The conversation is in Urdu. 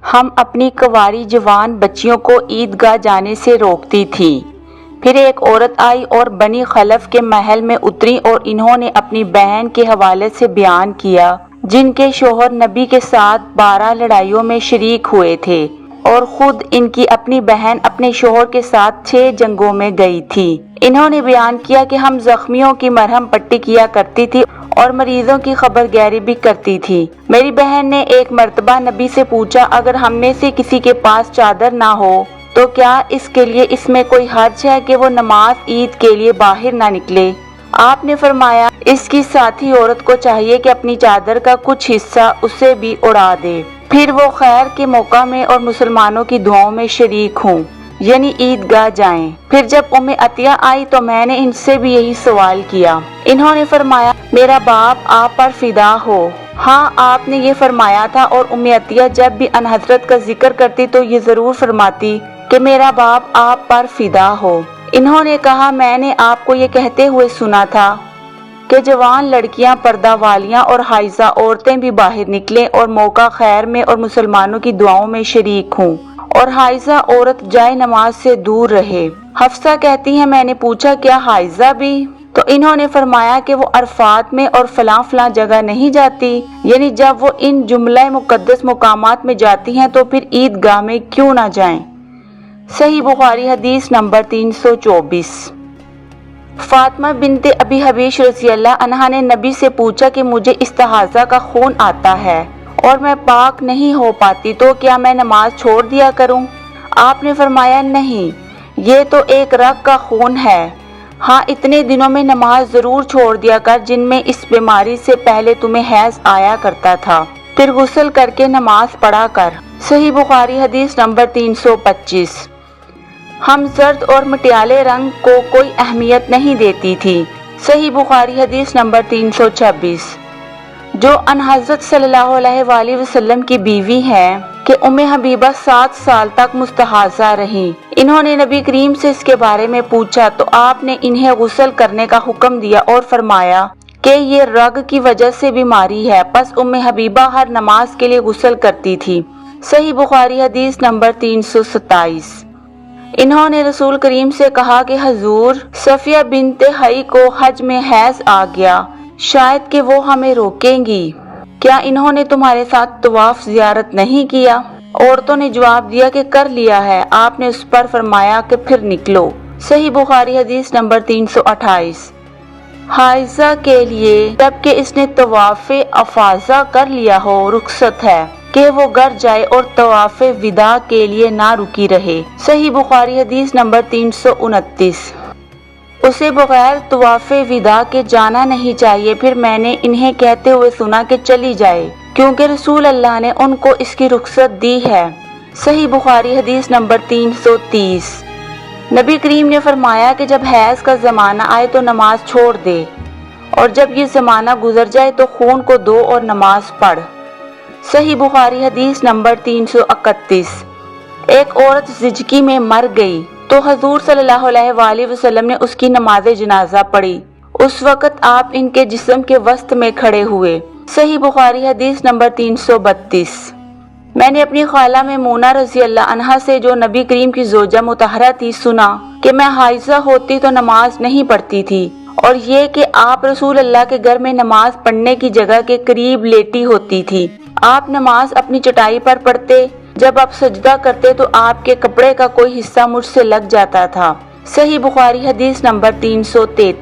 ہم اپنی کنواری جوان بچیوں کو عیدگاہ جانے سے روکتی تھی۔ پھر ایک عورت آئی اور بنی خلف کے محل میں اتری اور انہوں نے اپنی بہن کے حوالے سے بیان کیا جن کے شوہر نبی کے ساتھ 12 لڑائیوں میں شریک ہوئے تھے اور خود ان کی اپنی بہن اپنے شوہر کے ساتھ 6 جنگوں میں گئی تھی۔ انہوں نے بیان کیا کہ ہم زخمیوں کی مرہم پٹی کیا کرتی تھی اور مریضوں کی خبرگیری بھی کرتی تھی۔ میری بہن نے ایک مرتبہ نبی سے پوچھا اگر ہم میں سے کسی کے پاس چادر نہ ہو تو کیا اس کے لیے اس میں کوئی حرج ہے کہ وہ نماز عید کے لیے باہر نہ نکلے؟ آپ نے فرمایا اس کی ساتھی عورت کو چاہیے کہ اپنی چادر کا کچھ حصہ اسے بھی اڑا دے، پھر وہ خیر کے موقع میں اور مسلمانوں کی دعاؤں میں شریک ہوں، یعنی عیدگاہ جائیں۔ پھر جب ام عطیہ آئی تو میں نے ان سے بھی یہی سوال کیا۔ انہوں نے فرمایا میرا باپ آپ پر فدا ہو۔ ہاں آپ نے یہ فرمایا تھا، اور ام عطیہ جب بھی ان حضرت کا ذکر کرتی تو یہ ضرور فرماتی کہ میرا باپ آپ پر فدا ہو۔ انہوں نے کہا میں نے آپ کو یہ کہتے ہوئے سنا تھا کہ جوان لڑکیاں، پردہ والیاں اور حائضہ عورتیں بھی باہر نکلیں اور موقع خیر میں اور مسلمانوں کی دعاؤں میں شریک ہوں، اور حائضہ عورت جائے نماز سے دور رہے۔ حفصہ کہتی ہیں میں نے پوچھا کیا حائضہ بھی؟ تو انہوں نے فرمایا کہ وہ عرفات میں اور فلاں فلاں جگہ نہیں جاتی، یعنی جب وہ ان جملہ مقدس مقامات میں جاتی ہیں تو پھر عیدگاہ میں کیوں نہ جائیں؟ صحیح بخاری حدیث نمبر 324۔ فاطمہ بنت ابی حبیش رضی اللہ عنہا نے نبی سے پوچھا کہ مجھے استحاضہ کا خون آتا ہے اور میں پاک نہیں ہو پاتی تو کیا میں نماز چھوڑ دیا کروں؟ آپ نے فرمایا نہیں، یہ تو ایک رگ کا خون ہے، ہاں اتنے دنوں میں نماز ضرور چھوڑ دیا کر جن میں اس بیماری سے پہلے تمہیں حیض آیا کرتا تھا، پھر غسل کر کے نماز پڑھا کر۔ صحیح بخاری حدیث نمبر 325۔ ہم زرد اور مٹیالے رنگ کو کوئی اہمیت نہیں دیتی تھی۔ صحیح بخاری حدیث نمبر 326۔ جو ان حضرت صلی اللہ علیہ وآلہ وسلم کی بیوی ہے کہ ام حبیبہ 7 سال تک مستحاضہ رہیں۔ انہوں نے نبی کریم سے اس کے بارے میں پوچھا تو آپ نے انہیں غسل کرنے کا حکم دیا اور فرمایا کہ یہ رگ کی وجہ سے بیماری ہے، پس ام حبیبہ ہر نماز کے لیے غسل کرتی تھی۔ صحیح بخاری حدیث نمبر 327۔ انہوں نے رسول کریم سے کہا کہ حضور صفیہ بنت حی کو حج میں حیض آ گیا، شاید کہ وہ ہمیں روکیں گی، کیا انہوں نے تمہارے ساتھ طواف زیارت نہیں کیا؟ عورتوں نے جواب دیا کہ کر لیا ہے۔ آپ نے اس پر فرمایا کہ پھر نکلو۔ صحیح بخاری حدیث نمبر 328۔ حائضہ کے لیے جبکہ اس نے طواف افاضہ کر لیا ہو رخصت ہے کہ وہ گھر جائے اور طواف وداع کے لیے نہ رکی رہے۔ صحیح بخاری حدیث نمبر 329۔ اسے بغیر طواف وداع کے جانا نہیں چاہیے۔ پھر میں نے انہیں کہتے ہوئے سنا کہ چلی جائے کیونکہ رسول اللہ نے ان کو اس کی رخصت دی ہے۔ صحیح بخاری حدیث نمبر 330۔ نبی کریم نے فرمایا کہ جب حیض کا زمانہ آئے تو نماز چھوڑ دے، اور جب یہ زمانہ گزر جائے تو خون کو دھو اور نماز پڑھ۔ صحیح بخاری حدیث نمبر 331۔ ایک عورت زچگی میں مر گئی تو حضور صلی اللہ علیہ وآلہ وسلم نے اس کی نماز جنازہ پڑھی۔ اس وقت آپ ان کے جسم کے وسط میں کھڑے ہوئے۔ صحیح بخاری حدیث نمبر 332۔ میں نے اپنی خالہ میمونہ رضی اللہ عنہا سے جو نبی کریم کی زوجہ مطہرہ تھی سنا کہ میں حائضہ ہوتی تو نماز نہیں پڑھتی تھی، اور یہ کہ آپ رسول اللہ کے گھر میں نماز پڑھنے کی جگہ کے قریب لیٹی ہوتی تھی۔ آپ نماز اپنی چٹائی پر پڑھتے، جب آپ سجدہ کرتے تو آپ کے کپڑے کا کوئی حصہ مجھ سے لگ جاتا تھا۔ صحیح بخاری حدیث نمبر 333۔